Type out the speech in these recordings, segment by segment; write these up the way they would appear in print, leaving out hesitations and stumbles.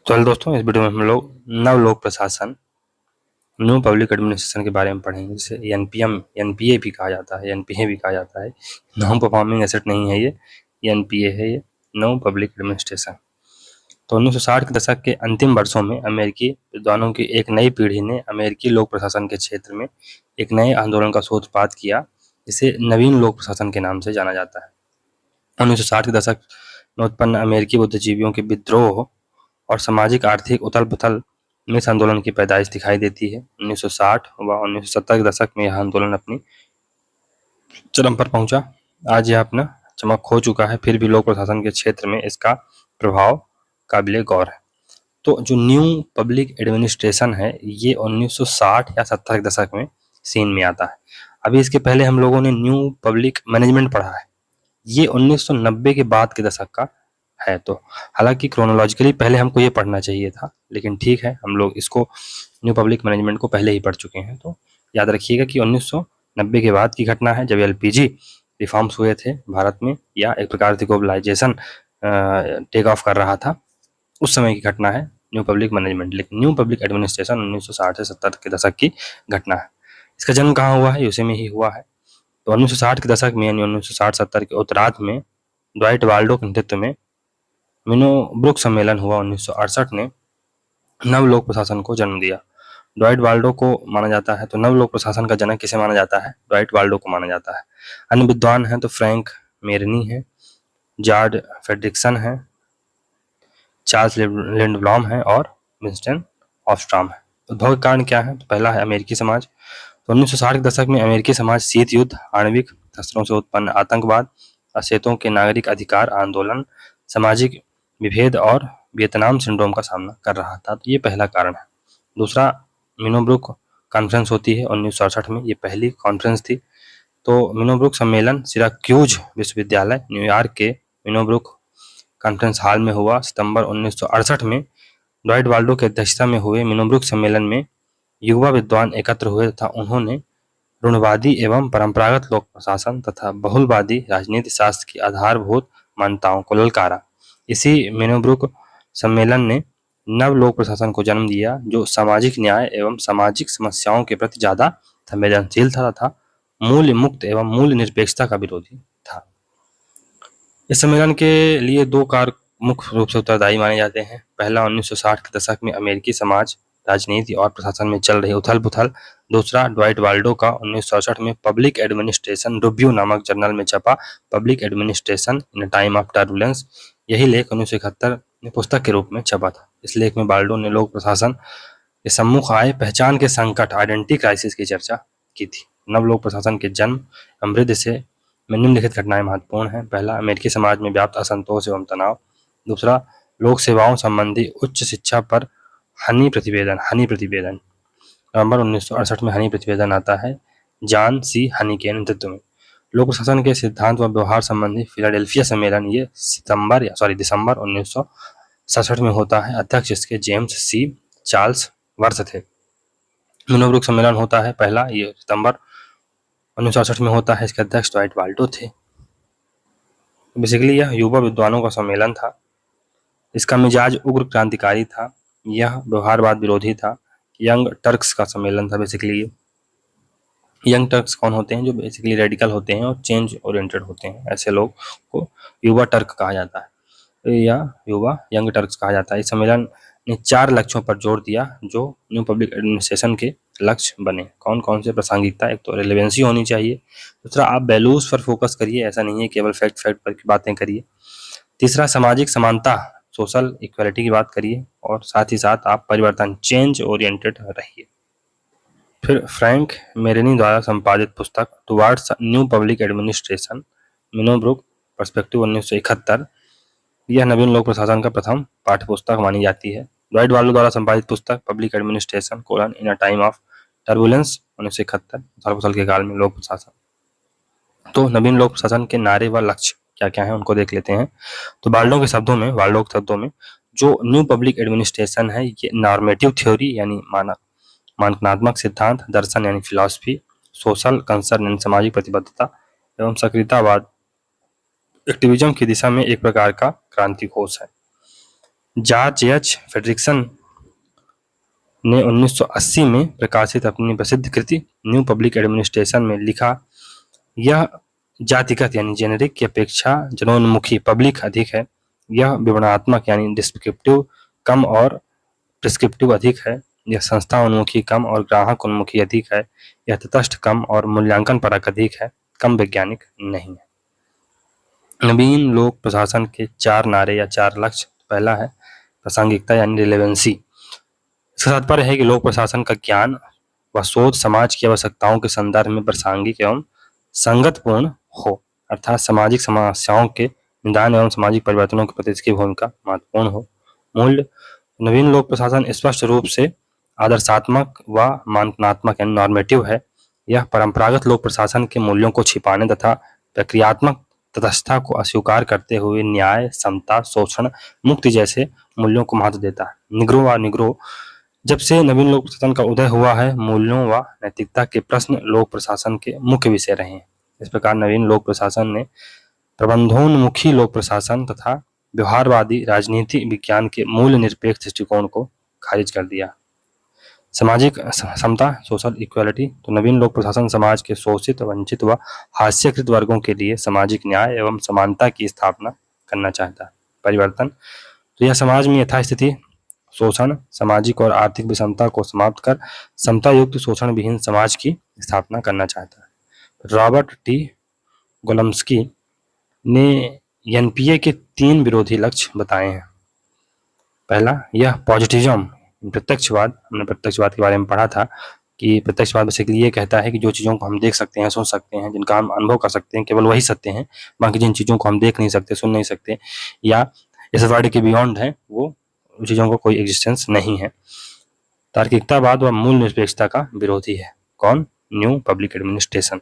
तो हेलो दोस्तों, इस वीडियो में हम लोग नव लोक प्रशासन, न्यू पब्लिक एडमिनिस्ट्रेशन के बारे में पढ़ेंगे, जिसे एनपीएम, एनपीए भी कहा जाता है, एनपीए भी कहा जाता है। नॉन परफॉर्मिंग एसेट नहीं है ये, एनपीए है ये, न्यू पब्लिक एडमिनिस्ट्रेशन। तो 1960 के दशक के अंतिम वर्षों में अमेरिकी विद्वानों की एक नई पीढ़ी ने अमेरिकी लोक प्रशासन के क्षेत्र में एक नए आंदोलन का सूत्रपात किया, जिसे नवीन लोक प्रशासन के नाम से जाना जाता है। 1960 के दशक में उत्पन्न अमेरिकी बुद्धिजीवियों के विद्रोह और सामाजिक आर्थिक उथल-पुथल में इस आंदोलन की पैदाइश दिखाई देती है। 1960 व 1970 के दशक में यह आंदोलन अपनी चरम पर पहुंचा। आज यह अपना चमक खो चुका है, फिर भी लोक प्रशासन के क्षेत्र में इसका प्रभाव काबिले गौर है। तो जो न्यू पब्लिक एडमिनिस्ट्रेशन है, ये 1960 या 70 के दशक में सीन में आता है। अभी इसके पहले हम लोगों ने न्यू पब्लिक मैनेजमेंट पढ़ा है, ये 1990 के बाद के दशक का है। तो हालांकि क्रोनोलॉजिकली पहले हमको ये पढ़ना चाहिए था, लेकिन ठीक है, हम लोग इसको न्यू पब्लिक मैनेजमेंट को पहले ही पढ़ चुके हैं। तो याद रखिएगा कि 1990 के बाद की घटना है, जब एलपीजी रिफॉर्म्स हुए थे भारत में, या एक प्रकार से ग्लोबलाइजेशन टेक ऑफ कर रहा था, उस समय की घटना है न्यू पब्लिक मैनेजमेंट। लेकिन न्यू पब्लिक एडमिनिस्ट्रेशन 1960 से 70 के दशक की घटना है। इसका जन्म कहाँ हुआ है? यूएसए में ही हुआ है। तो 1960 के दशक में, यानी 1960-70 के उत्तरार्ध में, ड्वाइट वाल्डो के नेतृत्व में मिनोब्रुक सम्मेलन हुआ। 1968 ने नव लोक प्रशासन को जन्म दिया। ड्वाइट वाल्डो को माना जाता है, तो नव लोक प्रशासन का जनक किसे माना जाता है? ड्वाइट वाल्डो को माना जाता है। अन्य विद्वान हैं तो फ्रैंक मेरनी है, जॉर्ज फ्रेडरिक्सन है, चार्ल्स लिंडब्लॉम है और विंस्टन ऑस्ट्रॉम है। उद्भव का कारण क्या है? तो पहला है अमेरिकी समाज। तो 1960 के दशक में अमेरिकी समाज शीत युद्ध, आणविक शस्त्रों से उत्पन्न आतंकवाद, अशेतों के नागरिक अधिकार आंदोलन, सामाजिक विभेद और वियतनाम सिंड्रोम का सामना कर रहा था। तो ये पहला कारण है। दूसरा, मिनोब्रुक कॉन्फ्रेंस होती है 1968 में, ये पहली कॉन्फ्रेंस थी। तो मिनोब्रुक सम्मेलन सिराक्यूज विश्वविद्यालय, न्यूयॉर्क के मिनोब्रुक कॉन्फ्रेंस हॉल में हुआ। सितंबर 1968 में ड्वाइट वाल्डो की अध्यक्षता में हुए मिनोब्रुक सम्मेलन में युवा विद्वान एकत्र हुए तथा उन्होंने रूढ़वादी एवं परंपरागत लोक प्रशासन तथा बहुलवादी राजनीति शास्त्र की आधारभूत मान्यताओं को ललकारा। इसी मिनोब्रुक सम्मेलन ने नव लोक प्रशासन को जन्म दिया, जो सामाजिक न्याय एवं सामाजिक समस्याओं के प्रति ज्यादा संवेदनशील था, मूल्य मुक्त एवं मूल्य निरपेक्षता का विरोधी था। इस सम्मेलन के लिए दो कारक मुख्य रूप से उत्तरदायी माने जाते हैं। पहला, 1960 के दशक में अमेरिकी समाज, राजनीति और प्रशासन में चल रही उथल-पुथल। दूसरा, ड्वाइट वाल्डो का 1968 में पब्लिक एडमिनिस्ट्रेशन रिव्यू नामक जर्नल में छपा public administration in time of turbulence. यही लेख 1971 में पुस्तक के रूप में छपा था। इस लेख में वाल्डो ने लोक प्रशासन के सम्मुख आए पहचान के संकट, आइडेंटिटी क्राइसिस की चर्चा की थी। नव लोक प्रशासन के जन्म समृद्धि से में निम्नलिखित घटनाएं महत्वपूर्ण हैं। पहला, अमेरिकी समाज में व्याप्त असंतोष एवं तनाव। दूसरा, लोक सेवाओं संबंधी उच्च शिक्षा पर हनी प्रतिवेदन। नवंबर 1968 में हनी प्रतिवेदन आता है, जॉन सी हनी के नेतृत्व में। लोक प्रशासन के सिद्धांत व व्यवहार संबंधी फिलाडेल्फिया सम्मेलन, ये दिसंबर 1967 में होता है। अध्यक्ष इसके जेम्स सी चार्ल्स वर्थ थे। मिनोब्रुक सम्मेलन होता है पहला, ये सितंबर 1968 में होता है। इसके अध्यक्ष ड्वाइट वाल्डो थे। बेसिकली यह युवा विद्वानों का सम्मेलन था। इसका मिजाज उग्र क्रांतिकारी था, यह व्यवहारवाद विरोधी था। यंग टर्क्स का सम्मेलन था। बेसिकली यंग टर्क्स कौन होते हैं? जो बेसिकली रेडिकल होते हैं और चेंज ओरिएंटेड होते हैं, ऐसे लोग को युवा टर्क कहा जाता है, या युवा यंग टर्क्स कहा जाता है। इस सम्मेलन ने 4 लक्ष्यों पर जोर दिया जो न्यू पब्लिक एडमिनिस्ट्रेशन के लक्ष्य बने। कौन कौन से? प्रासंगिकता, एक तो रिलेवेंसी होनी चाहिए। दूसरा, आप वैल्यूज पर फोकस करिए, ऐसा नहीं है केवल फैक्ट पर बातें करिए। तीसरा, सामाजिक समानता, सोशल इक्वालिटी की बात करिए। और साथ ही साथ आप परिवर्तन, चेंज ओरिएंटेड रहिए। फिर फ्रैंक मेरेनी द्वारा संपादित पुस्तक towards new public administration, Minnowbrook perspective 1971, यह नवीन लोक प्रशासन का प्रथम पाठ्य पुस्तक मानी जाती है। ड्वाइट वाल्डो द्वारा संपादित पुस्तक public administration colon in a time of turbulence 1971, उथल-पुथल के काल में लोक प्रशासन। तो नवीन लोक प्रशासन के नारे व लक्ष्य क्या क्या है उनको देख लेते हैं। तो वाल्डो के शब्दों में जो न्यू पब्लिक एडमिनिस्ट्रेशन है, ये नॉर्मेटिव थ्योरी यानी मानकात्मक सिद्धांत, दर्शन यानी फिलॉसफी, सोशल कंसर्न यानी सामाजिक प्रतिबद्धता एवं सक्रियतावाद एक्टिविज्म की दिशा में एक प्रकार का क्रांति घोष है। जॉर्ज एच फ्रेडरिक्सन ने 1980 में प्रकाशित अपनी प्रसिद्ध कृति न्यू पब्लिक एडमिनिस्ट्रेशन में लिखा, यह जातिगत यानी जेनेरिक की अपेक्षा जनोन्मुखी पब्लिक अधिक है। यह विवरणात्मक यानी डिस्क्रिप्टिव कम और प्रिस्क्रिप्टिव अधिक है। यह संस्था उन्मुखी कम और ग्राहक उन्मुखी अधिक है। यह तटस्थ कम और मूल्यांकन परक अधिक है, कम वैज्ञानिक नहीं है। नवीन लोक प्रशासन के 4 नारे या 4 लक्ष्य। पहला है प्रासंगिकता यानी रिलेवेंसी। इसका तात्पर्य है कि लोक प्रशासन का ज्ञान व शोध समाज की आवश्यकताओं के संदर्भ में प्रासंगिक एवं संगतपूर्ण हो, अर्थात सामाजिक समस्याओं के निदान एवं सामाजिक परिवर्तनों के प्रति इसकी भूमिका महत्वपूर्ण हो। मूल्य। नवीन लोक प्रशासन स्पष्ट रूप से आदर्शात्मक व माननात्मक यानी नॉर्मेटिव है। यह परंपरागत लोक प्रशासन के मूल्यों को छिपाने तथा प्रक्रियात्मक तटस्थता को अस्वीकार करते हुए न्याय, समता, शोषण मुक्ति जैसे मूल्यों को महत्व देता है। निग्रो व निग्रो। जब से नवीन लोक प्रशासन का उदय हुआ है, मूल्यों व नैतिकता के प्रश्न लोक प्रशासन के मुख्य विषय रहे हैं। इस प्रकार नवीन लोक प्रशासन ने प्रबंधोन्मुखी लोक प्रशासन तथा व्यवहारवादी राजनीति विज्ञान के मूल निरपेक्ष दृष्टिकोण को खारिज कर दिया। सामाजिक समता सोशल इक्वालिटी। तो नवीन लोक प्रशासन समाज के शोषित, वंचित व हास्यकृत वर्गों के लिए सामाजिक न्याय एवं समानता की स्थापना करना चाहता है। परिवर्तन। तो यह समाज में यथास्थिति शोषण, सामाजिक और आर्थिक विषमता को समाप्त कर समता युक्त शोषण विहीन समाज की स्थापना करना चाहता है। रॉबर्ट टी गोलम्स्की ने एनपीए के 3 विरोधी लक्ष्य बताए हैं। पहला, यह पॉजिटिविज्म प्रत्यक्षवाद। हमने प्रत्यक्षवाद के बारे में पढ़ा था कि प्रत्यक्षवाद बेसिकली ये कहता है कि जो चीज़ों को हम देख सकते हैं, सुन सकते हैं, जिनका हम अनुभव कर सकते हैं, केवल वही सत्य हैं। बाकी जिन चीज़ों को हम देख नहीं सकते, सुन नहीं सकते या इस वर्ल्ड के बियॉन्ड है, वो चीज़ों का कोई एग्जिस्टेंस नहीं है। तार्किकतावाद व मूल निरपेक्षता का विरोधी है। कौन? New public administration.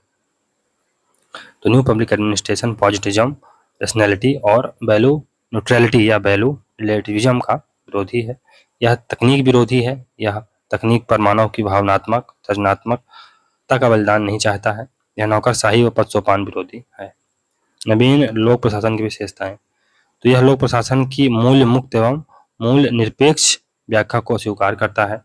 तो new public administration positivism, rationality और वैल्यू न्यूट्रलिटी या वैल्यू रिलेटिविज्म का विरोधी है। यह तकनीक विरोधी है। यह तकनीक पर मानव की भावनात्मक सृजनात्मकता का बलिदान नहीं चाहता है। यह नौकरशाही व पदसोपान विरोधी है। नवीन लोक प्रशासन की विशेषताएं। तो यह लोक प्रशासन की मूल्य मुक्त एवं मूल निरपेक्ष व्याख्या को स्वीकार करता है।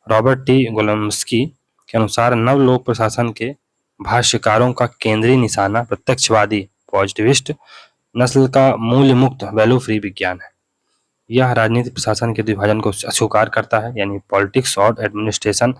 रॉबर्ट टी गोलम्स्की के अनुसार नव लोक प्रशासन के भाष्यकारों का केंद्रीय निशाना प्रत्यक्षवादी पॉजिटिविस्ट नस्ल का मूल्य मुक्त वैल्यू फ्री विज्ञान है। यह राजनीतिक प्रशासन के विभाजन को अस्वीकार करता है, यानी पॉलिटिक्स और एडमिनिस्ट्रेशन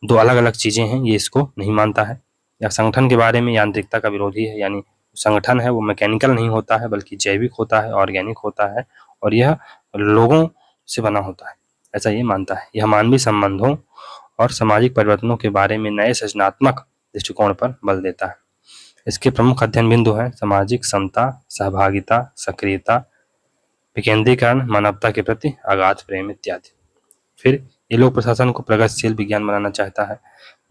2 अलग अलग चीजें हैं, ये इसको नहीं मानता है। यह संगठन के बारे में यांत्रिकता का विरोधी है, यानी संगठन है वो मैकेनिकल नहीं होता है बल्कि जैविक होता है, ऑर्गेनिक होता है और यह लोगों से बना होता है, ऐसा ये मानता है। यह मानवीय संबंधों और सामाजिक परिवर्तनों के बारे में नए सृजनात्मक दृष्टिकोण पर बल देता है। इसके प्रमुख अध्ययन बिंदु हैं सामाजिक समता, सहभागिता, सक्रियता, विकेंद्रीकरण, मानवता के प्रति अगाध प्रेम इत्यादि। फिर ये लोक प्रशासन को प्रगतिशील विज्ञान बनाना चाहता है,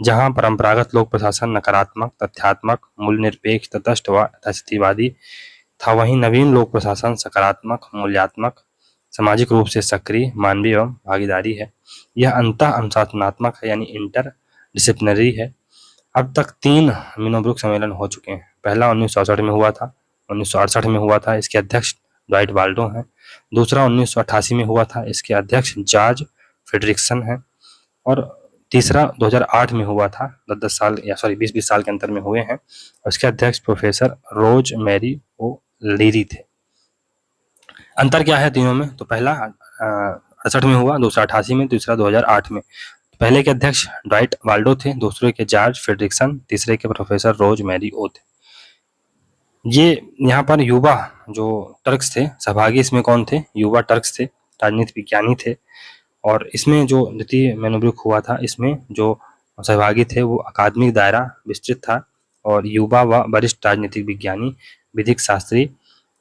जहां परंपरागत लोक प्रशासन नकारात्मक, तथ्यात्मक, मूल्य निरपेक्ष, तटस्थ व यथास्थितिवादी था, वहीं नवीन लोक प्रशासन सकारात्मक, मूल्यात्मक, सामाजिक रूप से सक्रिय, मानवीय एवं भागीदारी है। यह अंतः अनुशासनात्मक है, यानी इंटर डिसिप्लिनरी है। अब तक 3 मिनोब्रुक सम्मेलन हो चुके हैं। पहला 1967 में हुआ था, 1968 में हुआ था, इसके अध्यक्ष ड्वाइट बाल्डो हैं। दूसरा 1988 में हुआ था, इसके अध्यक्ष जॉर्ज फ्रेडरिक्सन हैं। और तीसरा 2008 में हुआ था, 20-20 साल के अंतर में हुए हैं, और इसके अध्यक्ष प्रोफेसर रोज मैरी ओ लीरी थे। अंतर क्या है तीनों में? तो पहला 68 में हुआ, दूसरा 88 में, तीसरा 2008 में। पहले के अध्यक्ष ड्वाइट बाल्डो थे, दूसरे के जॉर्ज फ्रेडरिक्सन, तीसरे के प्रोफेसर रोज मैरी ओ थे। ये यहाँ पर युवा जो टर्क्स थे सहभागी, इसमें कौन थे? युवा टर्क्स थे, राजनीति विज्ञानी थे। और इसमें जो द्वितीय मेनोब्रुक हुआ था, इसमें जो सहभागी थे वो अकादमिक दायरा विस्तृत था और युवा व वरिष्ठ राजनीतिक विज्ञानी, विधिक शास्त्री,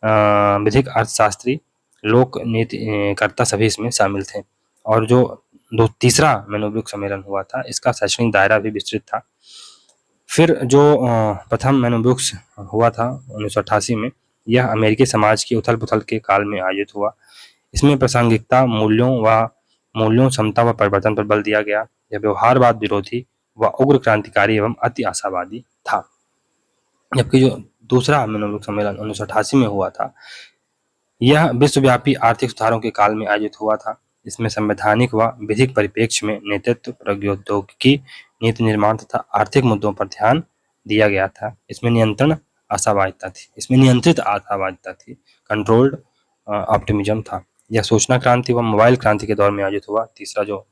विधिक अर्थशास्त्री, लोक नीतिकर्ता सभी इसमें शामिल थे। और जो तीसरा मेनोब्रुक सम्मेलन हुआ था, इसका शैक्षणिक दायरा भी विस्तृत था। फिर जो प्रथम मेनोब्रुक्स हुआ था 1988 में, यह अमेरिकी समाज की उथल पुथल के काल में आयोजित हुआ। इसमें प्रासंगिकता, मूल्यों, समता व परिवर्तन पर बल दिया गया। यह व्यवहारवाद विरोधी व उग्र क्रांतिकारी एवं अति आशावादी था। जबकि जो दूसरा मेनोब्रुक सम्मेलन 1988 में हुआ था, यह विश्वव्यापी आर्थिक सुधारों के काल में आयोजित हुआ था। इसमें संवैधानिक व विधिक परिप्रेक्ष्य में नेतृत्व, प्रौद्योगिकी, नीति निर्माण तथा आर्थिक मुद्दों पर ध्यान दिया गया था। इसमें नियंत्रित आशावादिता थी, कंट्रोल्ड ऑप्टिमिज्म था। यह सूचना क्रांति व मोबाइल क्रांति के दौर में आयोजित हुआ। तीसरा जो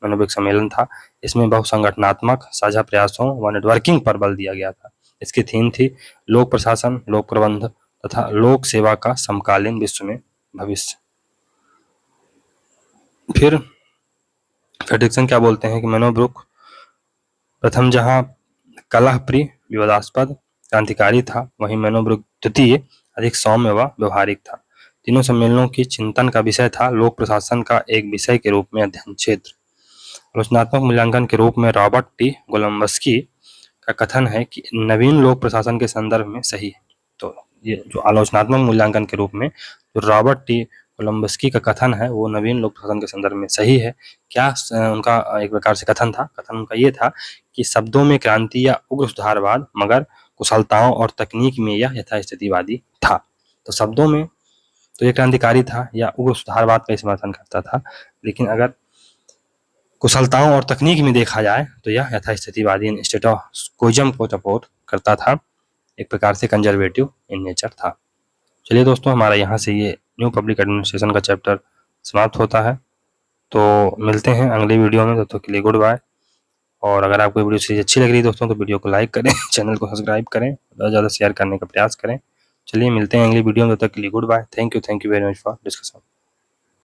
मनोविक सम्मेलन था, इसमें बहुसंगठनात्मक साझा प्रयासों व नेटवर्किंग पर बल दिया गया था। इसकी थीम थी लोक प्रशासन, लोक प्रबंध तथा लोक सेवा का समकालीन विश्व में भविष्य। फिर फ्रेडरिक्सन क्या बोलते हैं कि मैनोब्रुक प्रथम जहां कलह प्रिय, विवादास्पद, क्रांतिकारी था, वहीं मैनोब्रुक द्वितीय अधिक सौम्य व व्यवहारिक था। तीनों सम्मेलनों की चिंतन का विषय था लोक प्रशासन का एक विषय के रूप में अध्ययन क्षेत्र। आलोचनात्मक मूल्यांकन के रूप में रॉबर्ट टी गोलम्बस्की का कथन है कि नवीन लोक प्रशासन के संदर्भ में सही है। तो ये जो आलोचनात्मक मूल्यांकन के रूप में जो रॉबर्ट टी कोलंबस्की का कथन है वो नवीन लोक प्रशासन के संदर्भ में सही है। क्या उनका एक प्रकार से कथन था? कथन उनका ये था कि शब्दों में क्रांति या उग्र सुधारवाद, मगर कुशलताओं और तकनीक में यह यथास्थितिवादी था। तो शब्दों में तो ये क्रांतिकारी था या उग्र सुधारवाद का समर्थन करता था, लेकिन अगर कुशलताओं और तकनीक में देखा जाए तो यह यथास्थितिवादी स्टेटोक्विज्म को सपोर्ट करता था, एक प्रकार से कंजर्वेटिव इन नेचर था। चलिए दोस्तों, हमारा यहाँ से ये न्यू पब्लिक एडमिनिस्ट्रेशन का चैप्टर समाप्त होता है। तो मिलते हैं अगले वीडियो में, तब तक के लिए गुड बाय। और अगर आपको वीडियो सीरीज अच्छी लग रही है दोस्तों तो वीडियो को लाइक करें, चैनल को सब्सक्राइब करें, ज़्यादा से ज़्यादा शेयर करने का प्रयास करें। चलिए मिलते हैं अगली वीडियो में, तब तक के लिए good bye. Thank you very much for discussion.